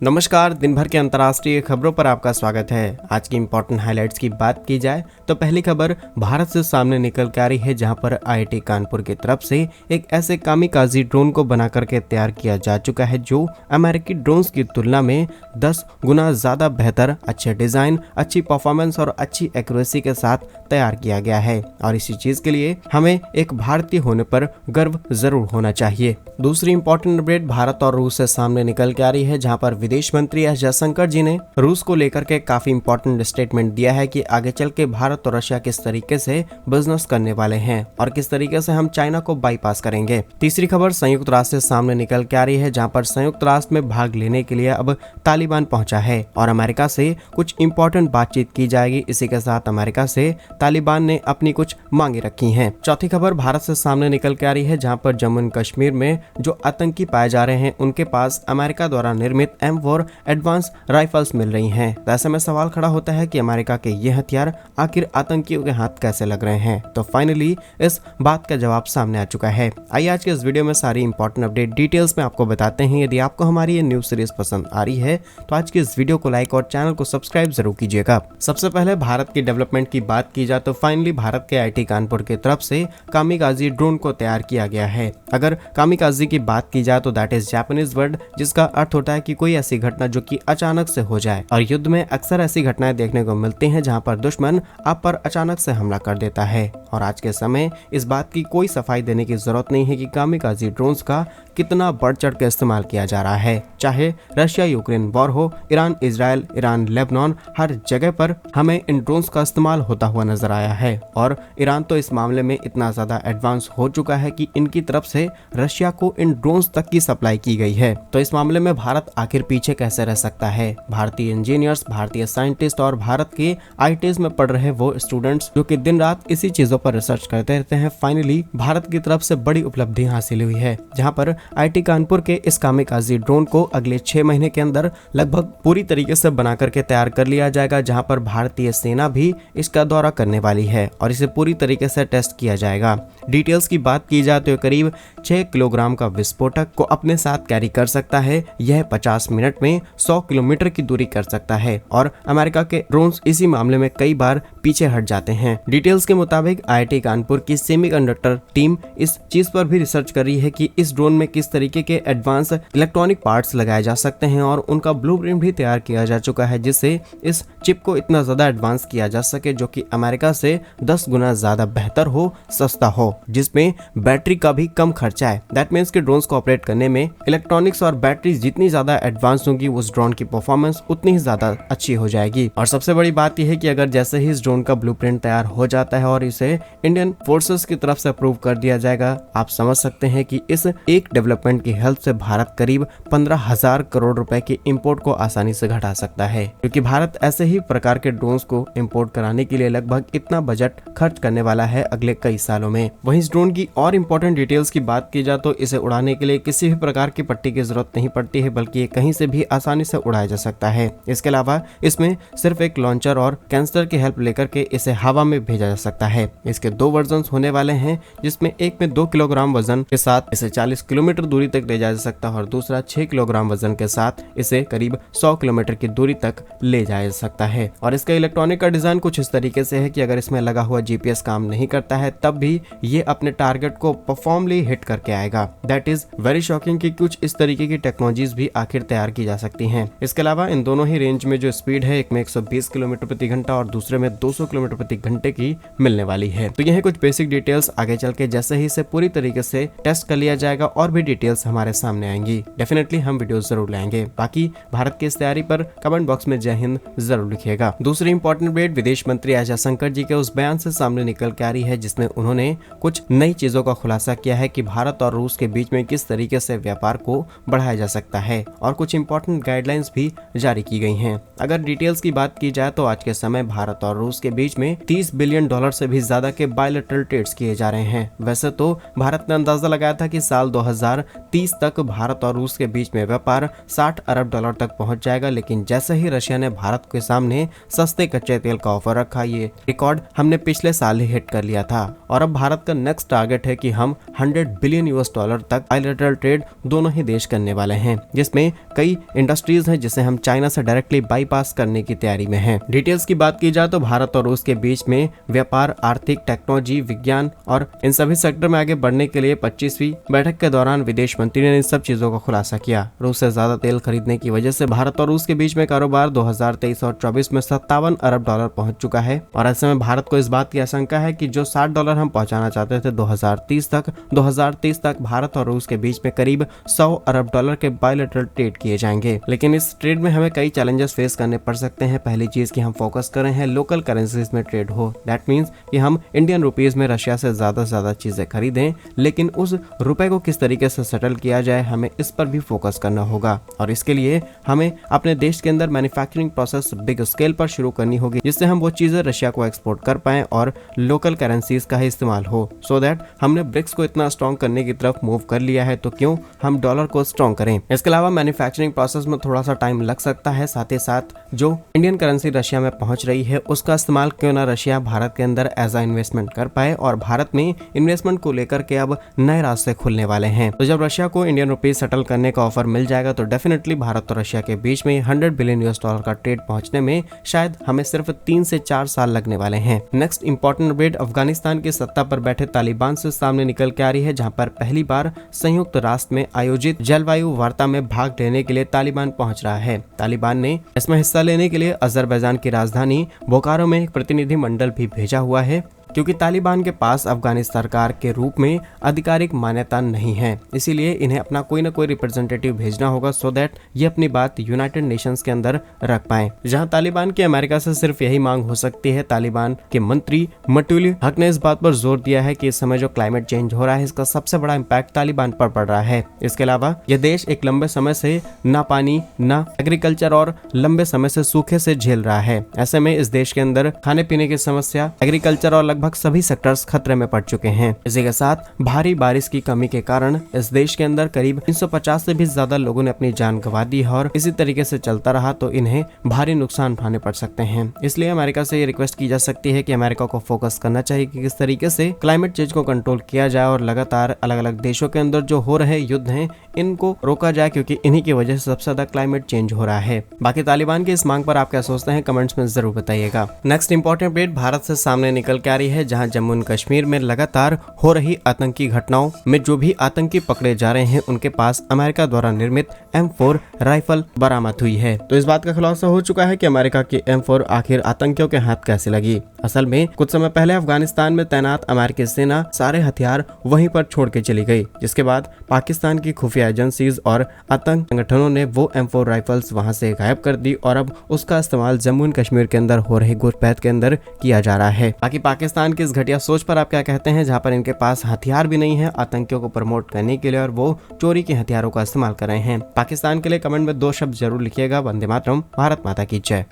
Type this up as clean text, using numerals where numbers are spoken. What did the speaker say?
नमस्कार, दिन भर के अंतर्राष्ट्रीय खबरों पर आपका स्वागत है। आज की इंपॉर्टेंट हाइलाइट्स की बात की जाए तो पहली खबर भारत से सामने निकल के आ रही है, जहां पर आईआईटी कानपुर की तरफ से एक ऐसे कामिकाजी ड्रोन को बना करके तैयार किया जा चुका है जो अमेरिकी ड्रोन्स की तुलना में 10 गुना ज्यादा बेहतर, अच्छे डिजाइन, अच्छी परफॉर्मेंस और अच्छी एक्यूरेसी के साथ तैयार किया गया है। और इसी चीज के लिए हमें एक भारतीय होने पर गर्व जरूर होना चाहिए। दूसरी इंपॉर्टेंट अपडेट भारत और रूस से सामने निकल के आ रही है, जहां पर विदेश मंत्री एस जयशंकर जी ने रूस को लेकर के काफी इंपॉर्टेंट स्टेटमेंट दिया है कि आगे चल के भारत और रशिया किस तरीके से बिजनेस करने वाले हैं और किस तरीके से हम चाइना को बाईपास करेंगे। तीसरी खबर संयुक्त राष्ट्र से सामने निकल के आ रही है, जहां पर संयुक्त राष्ट्र में भाग लेने के लिए अब तालिबान पहुंचा है और अमेरिका से कुछ इंपॉर्टेंट बातचीत की जाएगी। इसी के साथ अमेरिका से तालिबान ने अपनी कुछ मांगे रखी हैं। चौथी खबर भारत से सामने निकल के आ रही है, जहां पर जम्मू एंड कश्मीर में जो आतंकी पाए जा रहे हैं उनके पास अमेरिका द्वारा निर्मित M4 एडवांस राइफल्स मिल रही हैं। तो ऐसे में सवाल खड़ा होता है कि अमेरिका के ये हथियार आखिर आतंकियों के हाथ कैसे लग रहे हैं। तो फाइनली इस बात का जवाब सामने आ चुका है। आइए आज के इस वीडियो में सारी इंपॉर्टेंट अपडेट डिटेल्स में आपको बताते हैं। यदि आपको हमारी ये न्यूज सीरीज पसंद आ रही है तो आज की इस वीडियो को लाइक और चैनल को सब्सक्राइब जरूर कीजिएगा। सबसे पहले भारत की डेवलपमेंट की बात की जाए तो फाइनली भारत के आईआईटी कानपुर की तरफ से कामिकाजी ड्रोन को तैयार किया गया है। अगर कामिकाजी की बात की जाए तो दैट इज जापानीज वर्ड, जिसका अर्थ होता है कि कोई ऐसी घटना जो कि अचानक से हो जाए। और युद्ध में अक्सर ऐसी घटनाएं देखने को मिलती हैं जहां पर दुश्मन आप पर अचानक से हमला कर देता है। और आज के समय इस बात की कोई सफाई देने की जरूरत नहीं है कि कामिकाजी ड्रोन्स का कितना बढ़ चढ़ के इस्तेमाल किया जा रहा है। चाहे रशिया यूक्रेन वॉर हो, ईरान इजराइल, ईरान लेबनान, हर जगह पर हमें इन ड्रोन्स का इस्तेमाल होता हुआ नजर आया है। और ईरान तो इस मामले में इतना ज्यादा एडवांस हो चुका है कि इनकी तरफ से रशिया को इन ड्रोन्स तक की सप्लाई की गई है। तो इस मामले में भारत आखिर पीछे कैसे रह सकता है। भारतीय इंजीनियर्स, भारतीय साइंटिस्ट और भारत के आईआईटीज में पढ़ रहे वो स्टूडेंट्स जो कि दिन रात इसी चीजों पर रिसर्च करते रहते हैं, फाइनली भारत की तरफ से बड़ी उपलब्धि हासिल हुई है, जहां पर आईआईटी कानपुर के इस कामिकाजी ड्रोन को अगले 6 महीने के अंदर लगभग पूरी तरीके से बना करके तैयार कर लिया जाएगा, जहां पर भारतीय सेना भी इसका दौरा करने वाली है और इसे पूरी तरीके से टेस्ट किया जाएगा। डिटेल्स की बात की जाए तो करीब 6 किलोग्राम का विस्फोटक को अपने साथ कैरी कर सकता है। यह 50 मिनट में 100 किलोमीटर की दूरी कर सकता है और अमेरिका के ड्रोन्स इसी मामले में कई बार पीछे हट जाते हैं। डिटेल्स के मुताबिक आईआईटी कानपुर की सेमीकंडक्टर टीम इस चीज पर भी रिसर्च कर रही है कि इस ड्रोन में किस तरीके के एडवांस इलेक्ट्रॉनिक पार्ट्स लगाए जा सकते हैं और उनका ब्लूप्रिंट भी तैयार किया जा चुका है, जिससे इस चिप को इतना ज्यादा एडवांस किया जा सके जो कि अमेरिका से 10 गुना ज्यादा बेहतर हो, सस्ता हो, जिसमें बैटरी का भी कम खर्चा है। दैट मीन्स कि ड्रोन्स को ऑपरेट करने में इलेक्ट्रॉनिक्स और बैटरी जितनी ज्यादा एडवांस होगी उस ड्रोन की परफॉर्मेंस उतनी ही ज्यादा अच्छी हो जाएगी। और सबसे बड़ी बात यह है कि अगर जैसे ही इस ड्रोन का ब्लूप्रिंट तैयार हो जाता है और इसे इंडियन फोर्सेस की तरफ से अप्रूव कर दिया जाएगा, आप समझ सकते हैं कि इस एक डेवलपमेंट की हेल्प से भारत करीब 15,000 करोड़ रुपए की इंपोर्ट को आसानी से घटा सकता है, क्योंकि भारत ऐसे ही प्रकार के ड्रोन्स को इंपोर्ट कराने के लिए लगभग इतना बजट खर्च करने वाला है अगले कई सालों में। वहीं इस ड्रोन की और इंपॉर्टेंट डिटेल्स की बात की जाए तो इसे उड़ाने के लिए किसी भी प्रकार की पट्टी की जरूरत नहीं पड़ती है, बल्कि ये कहीं से भी आसानी से उड़ाया जा सकता है। इसके अलावा इसमें सिर्फ एक लॉन्चर और कैंसर की हेल्प लेकर के इसे हवा में भेजा जा सकता है। इसके 2 वर्जन होने वाले हैं, जिसमें एक में 2 किलोग्राम वजन के साथ इसे 40 किलोमीटर दूरी तक ले जाया जा सकता है और दूसरा 6 किलोग्राम वजन के साथ इसे करीब 100 किलोमीटर की दूरी तक ले जाया जा सकता है। और इसका इलेक्ट्रॉनिक का डिजाइन कुछ इस तरीके से है कि अगर इसमें लगा हुआ जीपीएस काम नहीं करता है तब भी ये अपने टारगेट को परफॉर्मली हिट करके आएगा। दैट इज वेरी शॉकिंग कि कुछ इस तरीके की टेक्नोलॉजीज भी आखिर तैयार की जा सकती हैं। इसके अलावा इन दोनों ही रेंज में जो स्पीड है, एक में 120 किलोमीटर प्रति घंटा और दूसरे में 200 किलोमीटर प्रति घंटे की मिलने वाली है। तो यह कुछ बेसिक डिटेल्स, आगे चल के जैसे ही इसे पूरी तरीके से टेस्ट कर लिया जाएगा और भी डिटेल्स हमारे सामने आएंगी, डेफिनेटली हम वीडियो जरूर लाएंगे। बाकी भारत की इस तैयारी पर कमेंट बॉक्स में जय हिंद जरूर लिखिएगा। दूसरी इंपॉर्टेंट अपडेट विदेश मंत्री एस जयशंकर जी के उस बयान से सामने निकल के आ रही है, जिसमें उन्होंने कुछ नई चीजों का खुलासा किया है कि भारत और रूस के बीच में किस तरीके से व्यापार को बढ़ाया जा सकता है और कुछ इंपॉर्टेंट गाइडलाइंस भी जारी की गई हैं। अगर डिटेल्स की बात की जाए तो आज के समय भारत और रूस के बीच में $30 बिलियन से भी ज्यादा के बायलैटरल ट्रेड्स किए जा रहे हैं। वैसे तो भारत ने अंदाजा लगाया था कि साल 2030 तक भारत और रूस के बीच में व्यापार $60 अरब तक पहुंच जाएगा, लेकिन जैसे ही रशिया ने भारत के सामने सस्ते कच्चे तेल का ऑफर रखा, ये रिकॉर्ड हमने पिछले साल ही हिट कर लिया था और अब भारत का नेक्स्ट टारगेट है कि हम $100 बिलियन तक बायलैटरल ट्रेड दोनों ही देश करने वाले हैं, जिसमें कई कई इंडस्ट्रीज हैं जिसे हम चाइना से डायरेक्टली बाईपास करने की तैयारी में हैं। डिटेल्स की बात की जाए तो भारत और रूस के बीच में व्यापार, आर्थिक, टेक्नोलॉजी, विज्ञान और इन सभी सेक्टर में आगे बढ़ने के लिए 25वीं बैठक के दौरान विदेश मंत्री ने इन सब चीजों का खुलासा किया। रूस से ज्यादा तेल खरीदने की वजह से भारत और रूस के बीच में कारोबार 2023 और 24 में $57 अरब पहुंच चुका है और ऐसे में भारत को इस बात की आशंका है कि जो $60 हम पहुंचाना चाहते थे 2030 तक भारत और रूस के बीच में करीब $100 अरब के बायलैटरल ट्रेड किए जाएंगे। लेकिन इस ट्रेड में हमें कई चैलेंजेस फेस करने पड़ सकते हैं। पहली चीज की हम फोकस कर रहे हैं लोकल करेंसीज में ट्रेड हो। दैट मीन्स कि हम इंडियन रुपीज में रशिया से ज्यादा चीजें खरीदें, लेकिन उस रुपए को किस तरीके से सेटल किया जाए हमें इस पर भी फोकस करना होगा। और इसके लिए हमें अपने देश के अंदर मैन्युफैक्चरिंग प्रोसेस बिग स्केल पर शुरू करनी होगी, जिससे हम वो चीजें रशिया को एक्सपोर्ट कर पाएं और लोकल करेंसीज का ही इस्तेमाल हो। सो दैट हमने ब्रिक्स को इतना स्ट्रॉन्ग करने की तरफ मूव कर लिया है, तो क्यों हम डॉलर को स्ट्रॉन्ग करें। इसके अलावा मैन्युफैक्चरिंग प्रोसेस में थोड़ा सा टाइम लग सकता है, साथ ही साथ जो इंडियन करेंसी रशिया में पहुंच रही है उसका इस्तेमाल क्यों ना रशिया भारत के अंदर एज अ इन्वेस्टमेंट कर पाए और भारत में इन्वेस्टमेंट को लेकर के अब नए रास्ते खुलने वाले हैं। तो जब रशिया को इंडियन रुपीज सेटल करने का ऑफर मिल जाएगा तो डेफिनेटली भारत और रशिया के बीच में $100 बिलियन का ट्रेड पहुंचने में शायद हमें सिर्फ 3 से 4 साल लगने वाले हैं। नेक्स्ट इंपॉर्टेंट अपडेट अफगानिस्तान की सत्ता पर बैठे तालिबान से सामने निकल के आ रही है, जहां पर पहली बार संयुक्त राष्ट्र में आयोजित जलवायु वार्ता में भाग लेने के लिए तालिबान पहुंच रहा है। तालिबान ने इसमें हिस्सा लेने के लिए अजरबैजान की राजधानी बोकारो में एक प्रतिनिधि मंडल भी भेजा हुआ है, क्योंकि तालिबान के पास अफगानिस्तान सरकार के रूप में आधिकारिक मान्यता नहीं है, इसीलिए इन्हें अपना कोई ना कोई रिप्रेजेंटेटिव भेजना होगा सो दैट ये अपनी बात यूनाइटेड नेशंस के अंदर रख पाएं। जहां तालिबान की अमेरिका से सिर्फ यही मांग हो सकती है। तालिबान के मंत्री मटूली हक ने इस बात पर जोर दिया है कि इस समय जो क्लाइमेट चेंज हो रहा है इसका सबसे बड़ा इम्पैक्ट तालिबान पर पड़ रहा है। इसके अलावा यह देश एक लंबे समय से ना पानी, ना एग्रीकल्चर और लंबे समय से सूखे से झेल रहा है। ऐसे में इस देश के अंदर खाने पीने की समस्या, एग्रीकल्चर और लगभग सभी सेक्टर्स खतरे में पड़ चुके हैं। इसी के साथ भारी बारिश की कमी के कारण इस देश के अंदर करीब 350 से भी ज्यादा लोगों ने अपनी जान गंवा दी है और इसी तरीके से चलता रहा तो इन्हें भारी नुकसान उठाने पड़ सकते हैं। इसलिए अमेरिका से ये रिक्वेस्ट की जा सकती है कि अमेरिका को फोकस करना चाहिए कि किस तरीके से क्लाइमेट चेंज को कंट्रोल किया जाए और लगातार अलग अलग देशों के अंदर जो हो रहे युद्ध हैं इनको रोका जाए, क्योंकि इन्हीं की वजह से सबसे ज्यादा क्लाइमेट चेंज हो रहा है। बाकी तालिबान की इस मांग पर आप क्या सोचते हैं कमेंट्स में जरूर बताइएगा। नेक्स्ट इंपॉर्टेंट अपडेट भारत से सामने निकल के आ रही है, जहां जम्मू एंड कश्मीर में लगातार हो रही आतंकी घटनाओं में जो भी आतंकी पकड़े जा रहे हैं उनके पास अमेरिका द्वारा निर्मित M4 राइफल बरामद हुई है। तो इस बात का खुलासा हो चुका है कि अमेरिका की M4 आखिर आतंकियों के हाथ कैसे लगी। असल में कुछ समय पहले अफगानिस्तान में तैनात अमेरिकी सेना सारे हथियार वहीं पर छोड़ के चली गई, जिसके बाद पाकिस्तान की खुफिया एजेंसीज और आतंक संगठनों ने वो M4 राइफल्स वहां से गायब कर दी और अब उसका इस्तेमाल जम्मू एंड कश्मीर के अंदर हो रहे घुसपैठ के अंदर किया जा रहा है। बाकी पाकिस्तान की इस घटिया सोच पर आप क्या कहते हैं, जहां पर इनके पास हथियार भी नहीं है आतंकियों को प्रमोट करने के लिए और वो चोरी के हथियारों का इस्तेमाल कर रहे हैं। पाकिस्तान के लिए कमेंट में 2 शब्द जरूर लिखिएगा, वंदे मातरम, भारत माता की जय।